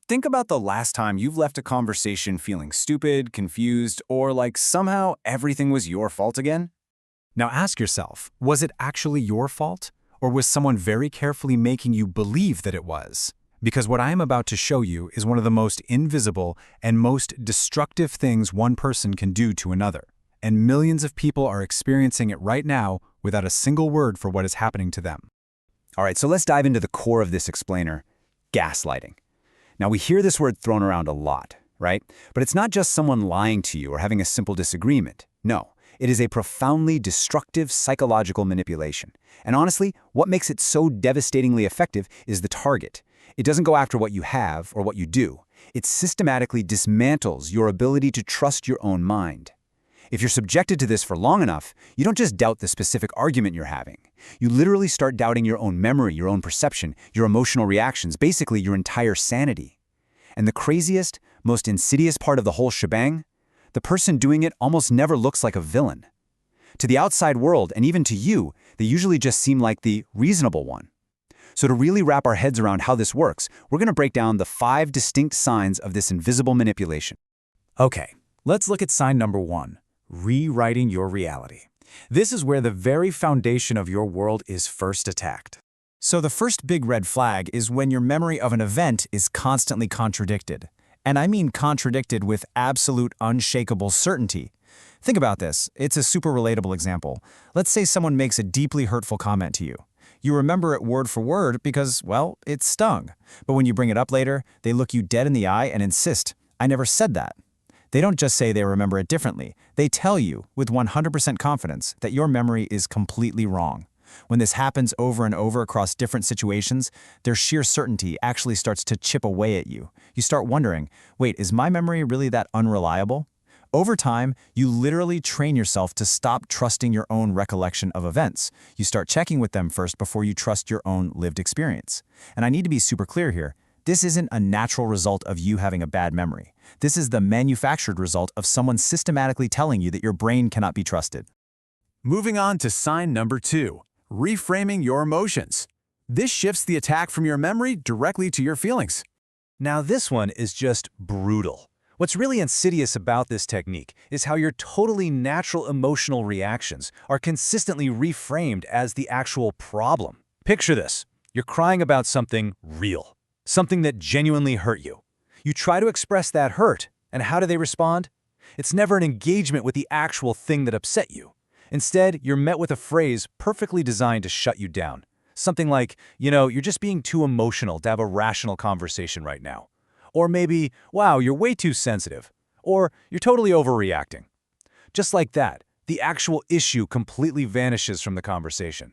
Think about the last time you've left a conversation feeling stupid, confused, or like somehow everything was your fault again. Now ask yourself, was it actually your fault? Or was someone very carefully making you believe that it was? Because what I am about to show you is one of the most invisible and most destructive things one person can do to another. And millions of people are experiencing it right now without a single word for what is happening to them. All right, so let's dive into the core of this explainer, gaslighting. Now we hear this word thrown around a lot, right? But it's not just someone lying to you or having a simple disagreement. No, it is a profoundly destructive psychological manipulation. And honestly, what makes it so devastatingly effective is the target. It doesn't go after what you have or what you do. It systematically dismantles your ability to trust your own mind. If you're subjected to this for long enough, you don't just doubt the specific argument you're having. You literally start doubting your own memory, your own perception, your emotional reactions, basically your entire sanity. And the craziest, most insidious part of the whole shebang? The person doing it almost never looks like a villain. To the outside world, and even to you, they usually just seem like the reasonable one. So to really wrap our heads around how this works, we're going to break down the 5 distinct signs of this invisible manipulation. Okay, let's look at sign number 1. Rewriting your reality. This is where the very foundation of your world is first attacked. So the first big red flag is when your memory of an event is constantly contradicted. And I mean contradicted with absolute unshakable certainty. Think about this. It's a super relatable example. Let's say someone makes a deeply hurtful comment to you. You remember it word for word because, well, it stung. But when you bring it up later, they look you dead in the eye and insist, "I never said that." They don't just say they remember it differently. They tell you with 100% confidence that your memory is completely wrong. When this happens over and over across different situations, their sheer certainty actually starts to chip away at you. You start wondering, wait, is my memory really that unreliable? Over time, you literally train yourself to stop trusting your own recollection of events. You start checking with them first before you trust your own lived experience. And I need to be super clear here. This isn't a natural result of you having a bad memory. This is the manufactured result of someone systematically telling you that your brain cannot be trusted. Moving on to sign number 2, reframing your emotions. This shifts the attack from your memory directly to your feelings. Now this one is just brutal. What's really insidious about this technique is how your totally natural emotional reactions are consistently reframed as the actual problem. Picture this. You're crying about something real. Something that genuinely hurt you. You try to express that hurt, and how do they respond? It's never an engagement with the actual thing that upset you. Instead, you're met with a phrase perfectly designed to shut you down. Something like, you're just being too emotional to have a rational conversation right now. Or maybe, wow, you're way too sensitive. Or you're totally overreacting. Just like that, the actual issue completely vanishes from the conversation.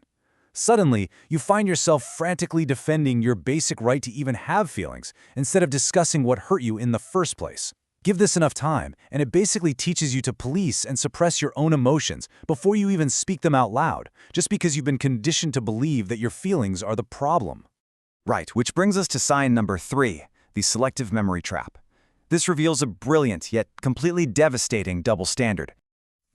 Suddenly, you find yourself frantically defending your basic right to even have feelings instead of discussing what hurt you in the first place. Give this enough time, and it basically teaches you to police and suppress your own emotions before you even speak them out loud, just because you've been conditioned to believe that your feelings are the problem. Right, which brings us to sign number 3, the selective memory trap. This reveals a brilliant yet completely devastating double standard.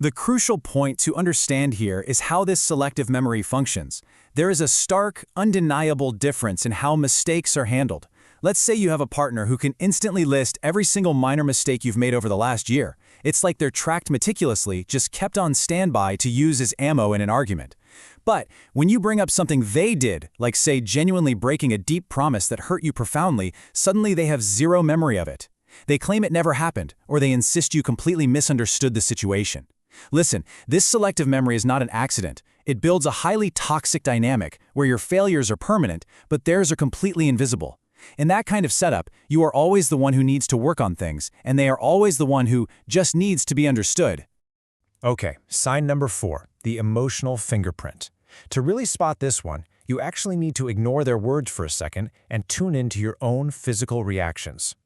The crucial point to understand here is how this selective memory functions. There is a stark, undeniable difference in how mistakes are handled. Let's say you have a partner who can instantly list every single minor mistake you've made over the last year. It's like they're tracked meticulously, just kept on standby to use as ammo in an argument. But when you bring up something they did, like say genuinely breaking a deep promise that hurt you profoundly, suddenly they have zero memory of it. They claim it never happened, or they insist you completely misunderstood the situation. Listen, this selective memory is not an accident. It builds a highly toxic dynamic where your failures are permanent, but theirs are completely invisible. In that kind of setup, you are always the one who needs to work on things, and they are always the one who just needs to be understood. Okay, sign number 4, the emotional fingerprint. To really spot this one, you actually need to ignore their words for a second and tune into your own physical reactions.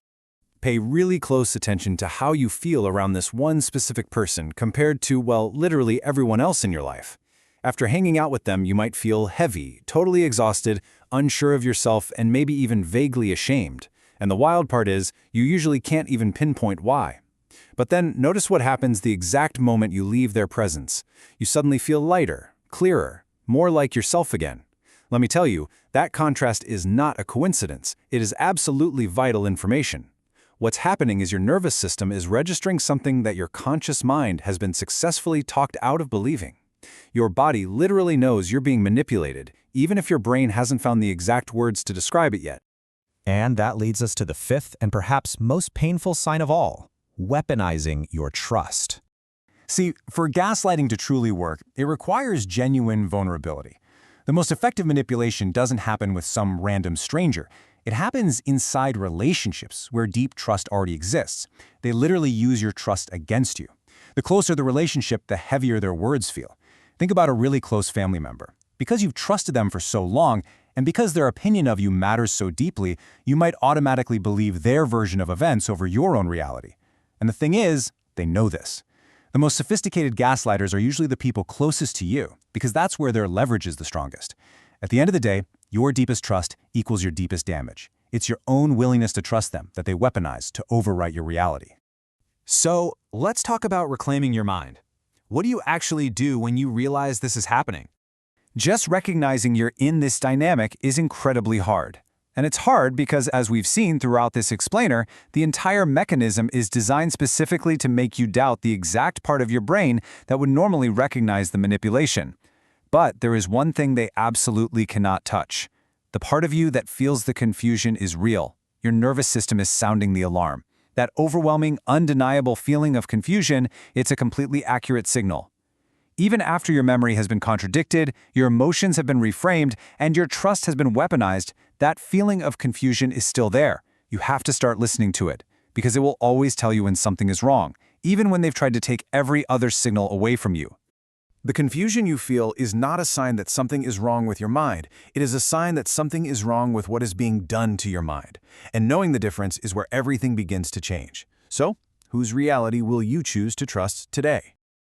Pay really close attention to how you feel around this one specific person compared to, well, literally everyone else in your life. After hanging out with them, you might feel heavy, totally exhausted, unsure of yourself, and maybe even vaguely ashamed. And the wild part is, you usually can't even pinpoint why. But then notice what happens the exact moment you leave their presence. You suddenly feel lighter, clearer, more like yourself again. Let me tell you, That contrast is not a coincidence. It is absolutely vital information. What's happening is your nervous system is registering something that your conscious mind has been successfully talked out of believing. Your body literally knows you're being manipulated, even if your brain hasn't found the exact words to describe it yet. And that leads us to the fifth and perhaps most painful sign of all, weaponizing your trust. See, for gaslighting to truly work, it requires genuine vulnerability. The most effective manipulation doesn't happen with some random stranger. It happens inside relationships where deep trust already exists. They literally use your trust against you. The closer the relationship, the heavier their words feel. Think about a really close family member. Because you've trusted them for so long, and because their opinion of you matters so deeply, you might automatically believe their version of events over your own reality. And the thing is, they know this. The most sophisticated gaslighters are usually the people closest to you, because that's where their leverage is the strongest. At the end of the day, your deepest trust equals your deepest damage. It's your own willingness to trust them that they weaponize to overwrite your reality. So, let's talk about reclaiming your mind. What do you actually do when you realize this is happening? Just recognizing you're in this dynamic is incredibly hard. And it's hard because, as we've seen throughout this explainer, the entire mechanism is designed specifically to make you doubt the exact part of your brain that would normally recognize the manipulation. But there is one thing they absolutely cannot touch. The part of you that feels the confusion is real. Your nervous system is sounding the alarm. That overwhelming, undeniable feeling of confusion, it's a completely accurate signal. Even after your memory has been contradicted, your emotions have been reframed, and your trust has been weaponized, that feeling of confusion is still there. You have to start listening to it, because it will always tell you when something is wrong, even when they've tried to take every other signal away from you. The confusion you feel is not a sign that something is wrong with your mind. It is a sign that something is wrong with what is being done to your mind. And knowing the difference is where everything begins to change. So, whose reality will you choose to trust today?